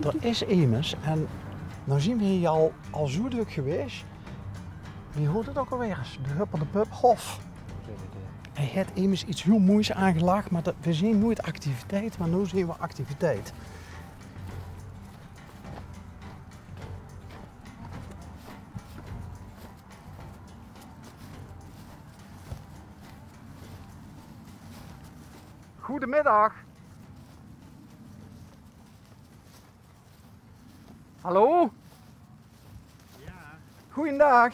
Er is immers, en nou zien we hier al zo druk geweest. Wie hoort het ook alweer eens? De Hup en de Pup Hof. Hij heeft immers iets heel moois aangelegd, maar we zien nooit activiteit, maar nu zien we activiteit. Goedemiddag. Hallo? Ja, Goeiedag.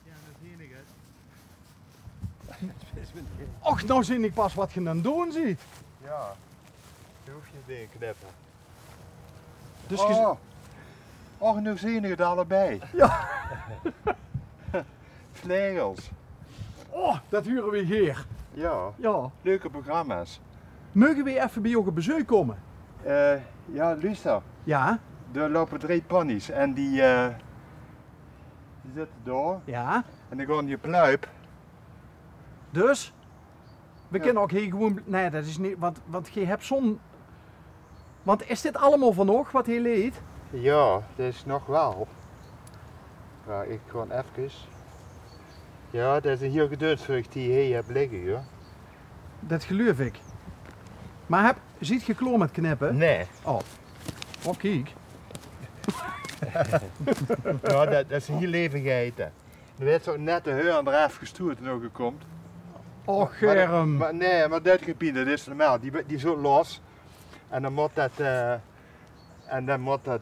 ja, dat zie ik het. Och, nou zie ik pas wat je dan doen ziet. Ja, je hoeft je dingen knippen. Dus Och, nu zie je het allebei. Ja. Vlegels. Oh, dat huren we hier. Ja, Ja. leuke programma's. Mogen we even bij jou op bezoek komen? Ja, luister. Ja. Er lopen 3 ponies en die zitten door. Ja. En dan gaan je pluip. Dus? We Ja. kunnen ook hier gewoon... Nee, dat is niet... Want je hebt zo'n... Want is dit allemaal van nog wat hier leed? Ja, dat is nog wel. Ja, ik gewoon even. Ja, dat is een heel geduldsvrucht die je hier hebt liggen, joh. Dat geloof ik. Maar ziet je kloor met knippen? Nee. Oh. Oh, kijk. Ja, dat is heel leven gegeten. Nu werd zo net de heur eraf gestuurd en ook komt. Och, Germ. Maar dat gebied, dat is normaal. Die is zo los. En dan moet dat,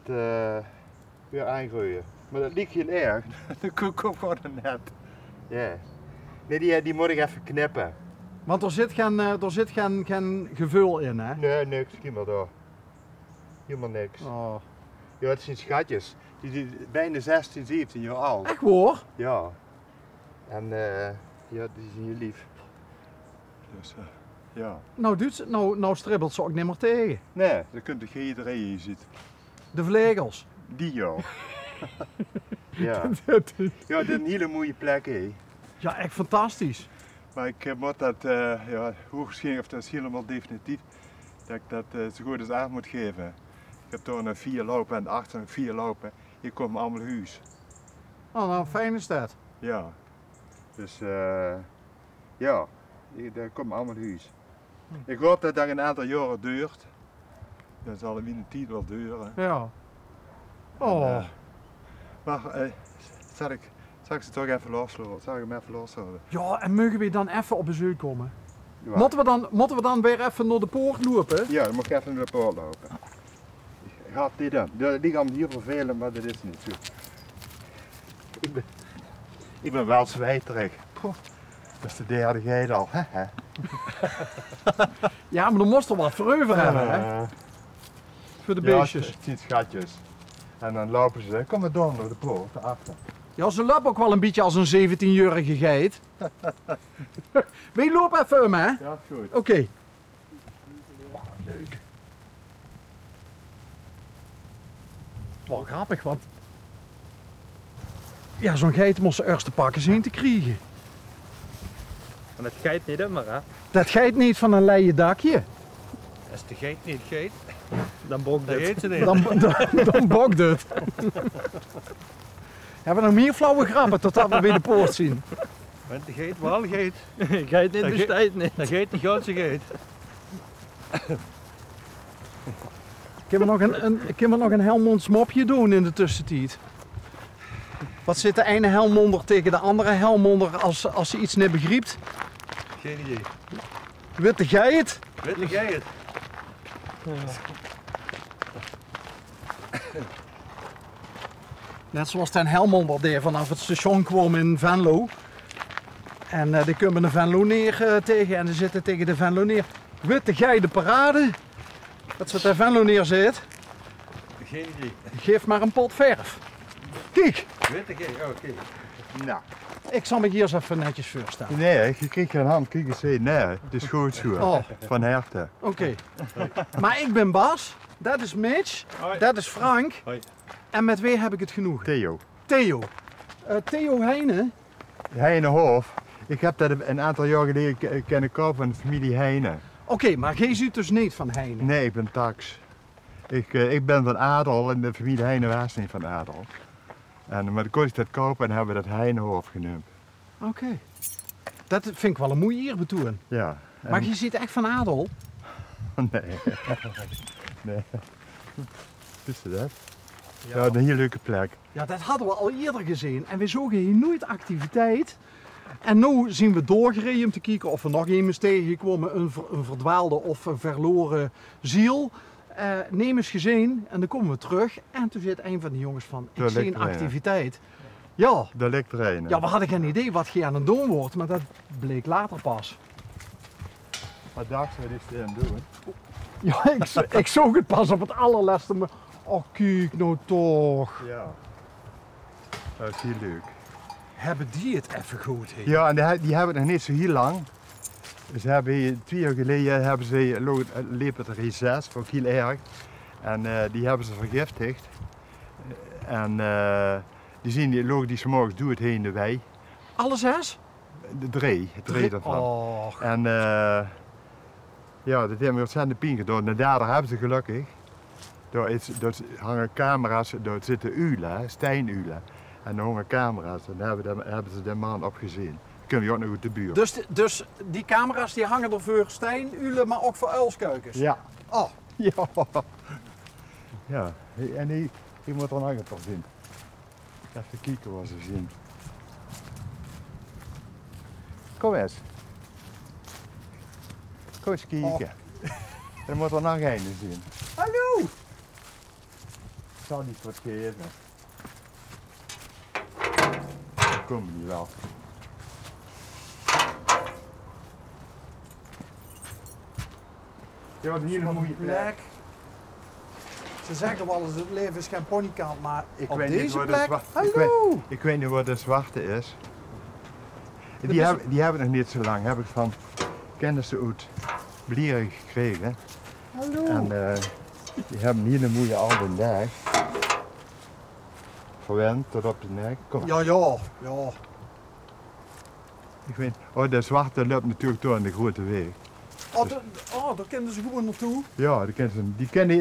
weer aangroeien. Maar dat ligt heel erg. Dat komt gewoon net. Ja. Nee, die moet ik even knippen. Want er zit geen gevul in, hè? Nee, niks. Kijk maar door. Helemaal niks. Oh. Ja, het zijn schatjes. Die zijn bijna 16, 17 jaar oud. Echt hoor? Ja. En ja, die zijn heel lief. Dus ja. Nou stribbelt ze ook niet meer tegen. Nee, dat kunt toch iedereen hier ziet. De vlegels. Die jou. Ja. Ja, dit is een hele mooie plek, hè. Ja, echt fantastisch. Maar ik moet dat, ja, hoogstwaarschijnlijk, of dat is helemaal definitief, dat ik dat zo goed als aan moet geven. Ik heb toen een 4 lopen en achter een 4 lopen. Hier komen allemaal huis. Oh, nou, fijn is dat. Ja. Dus ja, daar komen allemaal huis. Ik hoop dat dat een aantal jaren duurt. Dat zal in een tijd wel duren. Ja. Oh. En, maar zal ik ze toch even loslaten? Zal ik hem even loslaten? Ja, en mogen we dan even op bezoek komen? Ja. Moeten we dan weer even naar de poort lopen? Ja, dan moet ik even naar de poort lopen. Gaat dit dan? Die gaan me hier vervelen, maar dat is niet zo. Ik ben wel zweterig. Poh, dat is de derde geit al. Ja, maar dan moest er wat voor over hebben, hè? Voor de Ja, beestjes. het zijn schatjes. En dan lopen ze, kom maar door naar de poort, daarachter. Ja, ze lopen ook wel een beetje als een 17-jarige geit. We lopen even om, hè? Ja, goed. Oké. Leuk. Wel grappig, want... Ja, zo'n geit moest ze eerst te pakken zien te krijgen. Van het geit niet, hè, maar hè. Dat geit niet van een leien dakje. Als de geit niet geit, dan bokt de geit ze niet. Dan bokt het. Hebben we nog meer flauwe grappen totdat we weer de poort zien? Want de geit wel geit. Geit niet bestaat niet. De geit niet grootste geit. Kunnen we nog een Helmonds mopje doen in de tussentijd? Wat zit de ene Helmonder tegen de andere Helmonder als ze iets niet begrijpt? Geen idee. Witte geit? Weet de geit? Net zoals de Helmonder die vanaf het station kwam in Venlo. En die komen de Venlo neer tegen en die zitten tegen de Venlo neer. Witte geit de parade. Dat ze de Venlo neer zit. Geen idee. Geef maar een pot verf. Kijk, Weet de geit? Oh, oké. Nou, ik zal me hier eens even netjes voorstellen. nee, je krijgt geen hand, kijk eens heen. Nee, het is goed zo. Oh. Van harte. Oké. Maar ik ben Bas, dat is Mitch, Hoi. dat is Frank. Hoi. En met wie heb ik het genoegen? Theo. Theo. Theo Heijnen. Heinehof. Ik heb dat een aantal jaar geleden kennen kopen van de familie Heine. Oké, maar jij ziet dus niet van Heijnen. Nee, ik ben tax. Ik ben van adel en de familie Heine was niet van adel. Maar dan kon ik dat kopen en hebben we dat Heinehof genoemd. Oké. Dat vind ik wel een mooie eer betoen. Ja. Maar je ziet echt van adel? Nee. Nee. Is dat? Ja, een hele leuke plek. Ja, dat hadden we al eerder gezien. En we zogen hier nooit activiteit. En nu zien we doorgereden om te kijken of we nog iemand tegenkomen. Een verdwaalde of een verloren ziel. Neem eens gezien en dan komen we terug. En toen zit een van de jongens van, ik zie een activiteit. Ja. Daar ligt er een. Ja, we hadden geen idee wat je aan het doen wordt, maar dat bleek later pas. Wat dacht je, wat is dit aan het doen? Ja, ik zag het pas op het allerlaatste. Maar oh, kijk nou toch. Ja. Dat is heel leuk. Hebben die het even goed? He? Ja, en die hebben het nog niet zo heel lang. Ze hebben hier 2 jaar geleden hebben ze liep het reces, vond ik heel erg. En die hebben ze vergiftigd. En die zien die ze morgens doen het heen de wei. Alle 6? De drie daarvan. Oh. En ja, dat hebben we ontzettend pijn gedaan. En daardoor hebben ze gelukkig. Daar hangen camera's, daar zitten uilen, steinuilen. En daar hangen camera's en daar hebben ze de man op gezien. Kunnen we ook nog uit de buurt. Dus die camera's die hangen er voor steinuilen, maar ook voor uilskuikens? Ja. Oh. Ja. Ja. En die moet er nog een toch zien. Even kijken wat ze zien. Kom eens. Kom eens kijken. Oh. Er moet er nog een zien. Hallo! Ik zal niet wat geven. Dan komen die wel. Ja, wat een hele mooie plek. Ze zeggen wel eens, het leven is geen ponykant, maar Ik op weet niet deze waar de plek, zwarte- hallo! Ik weet niet wat de zwarte is. Dat Die, is- die hebben nog niet zo lang. Heb ik van kennissen uit Blieren gekregen. Hallo! En die hebben hier een mooie oude nek. Verwend tot op de nek. Kom. Ja. Ik weet, oh, de zwarte loopt natuurlijk door aan de grote weg. Daar kunnen ze gewoon naartoe. Ja,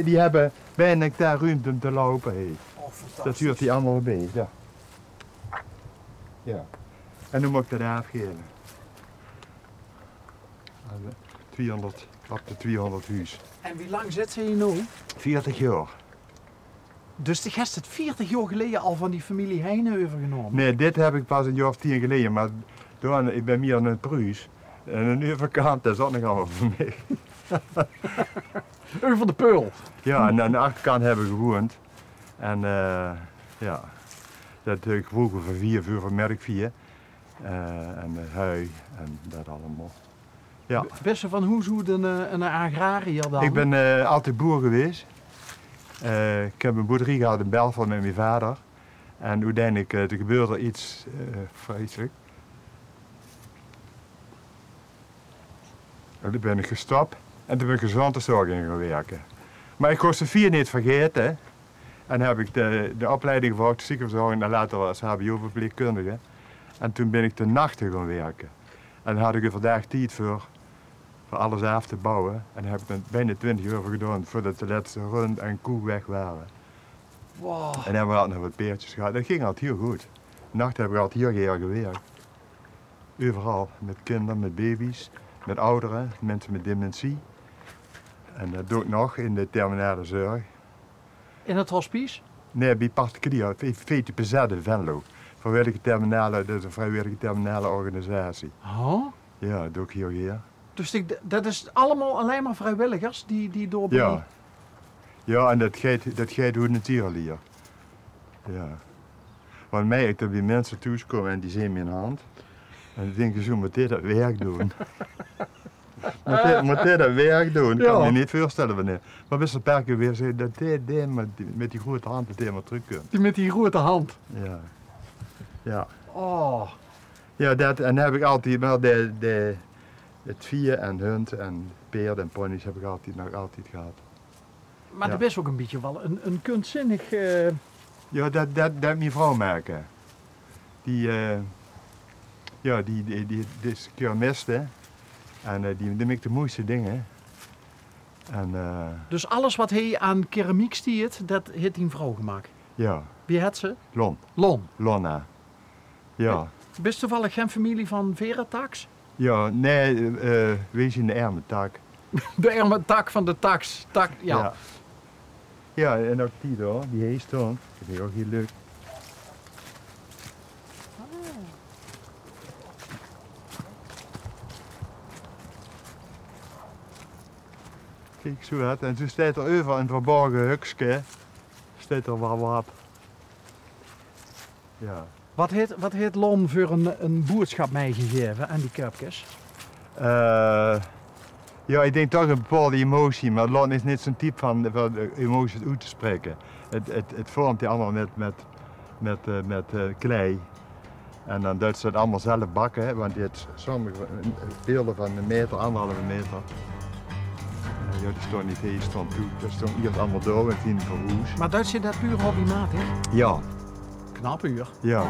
die hebben bijna een hectare ruimte om te lopen. Hey. Oh, fantastisch. Dat huurt die allemaal bij. Ja. Ja. En dan moet ik dat afgeven. 200, op de 200 huis. En wie lang zit ze hier nu? 40 jaar. Dus de gast het 40 jaar geleden al van die familie Heine overgenomen? Nee, dit heb ik pas een jaar of 10 geleden, maar ik ben meer aan het Pruis. En een overkant, dat is ook nog allemaal voor mij. Over de Peul. Ja, en aan de achterkant hebben we gewoond. En ja, dat heb ik vroeger voor 4 uur van merk 4. En de hui en dat allemaal. Ja. Best van hoe een agrariër dan? Ik ben altijd boer geweest. Ik heb een boerderie gehad in Belfort met mijn vader. En uiteindelijk er gebeurde iets vreselijk. En toen ben ik gestopt en toen ben ik gezondheidszorg in gaan werken. Maar ik kon ze 4 niet vergeten. En heb ik de opleiding gevolgd, ziekenverzorging en later als hbo-verpleegkundige. En toen ben ik de nachten gaan werken. En dan had ik er vandaag tijd voor alles af te bouwen. En daar heb ik dan bijna 20 uur voor gedaan voordat de laatste rund en koe weg waren. Wow. En dan hebben we altijd nog wat peertjes gehad. Dat ging altijd heel goed. De nacht heb ik altijd heel erg gewerkt. Overal, met kinderen, met baby's, met ouderen, mensen met dementie. En dat doe ik nog in de terminale zorg. In het hospice? Nee, bij particulier, VTPZ in Venlo. Vrijwillige terminale, dat is een vrijwillige terminale organisatie. Oh? Ja, dat doe ik heel graag. Dus dat is allemaal alleen maar vrijwilligers die doorbrengen? Ja. Ja, en dat gaat hoe natuurlijk hier. Ja. Want mij, ik heb die mensen toekomen en die zien me in de hand. En dan denk je zo, moet dit dat werk doen? moet dit dat werk doen? Ik kan me niet voorstellen wanneer. Maar best een paar keer weer zeggen dat dit met die grote hand het helemaal terug kunt. Die met die grote hand? Ja. Ja. Oh. Ja, en dan heb ik altijd wel het vier en hund en peerden en ponies heb ik nog altijd gehad. Maar dat is ook een beetje wel een kunstzinnig... Ja, dat mijn vrouw maken. Die is keurmist, hè. En die maakt de mooiste dingen. En Dus alles wat hij aan keramiek stiert, dat heeft een vrouw gemaakt. ja, Wie had ze? Lon. Lon. Lonna. Ja. Bist toevallig geen familie van Vera Tax? Ja, nee, wees in de arme tak. De arme tak van de tax. Tak, ja. Ja. Ja, en ook die daar, die heeft staan. Dat is ook heel leuk. Kijk zo uit. En zo staat er over een verborgen hukje. Staat er wel wat. Ja. Wat heeft Lon voor een boodschap meegegeven aan die kurpjes? Ja, ik denk toch een bepaalde emotie, maar Lon is niet zo'n type van de emoties uit te spreken. Het vormt hij allemaal met klei. En dan doet ze het allemaal zelf bakken, hè, want die heeft sommige beelden van een meter, 1,5 meter. Ja, die stond niet hier, die stond toe. Dat stond hier allemaal door met die verhoes. Maar Duits je dat puur hobbymatig? Ja, Knap uur. ja.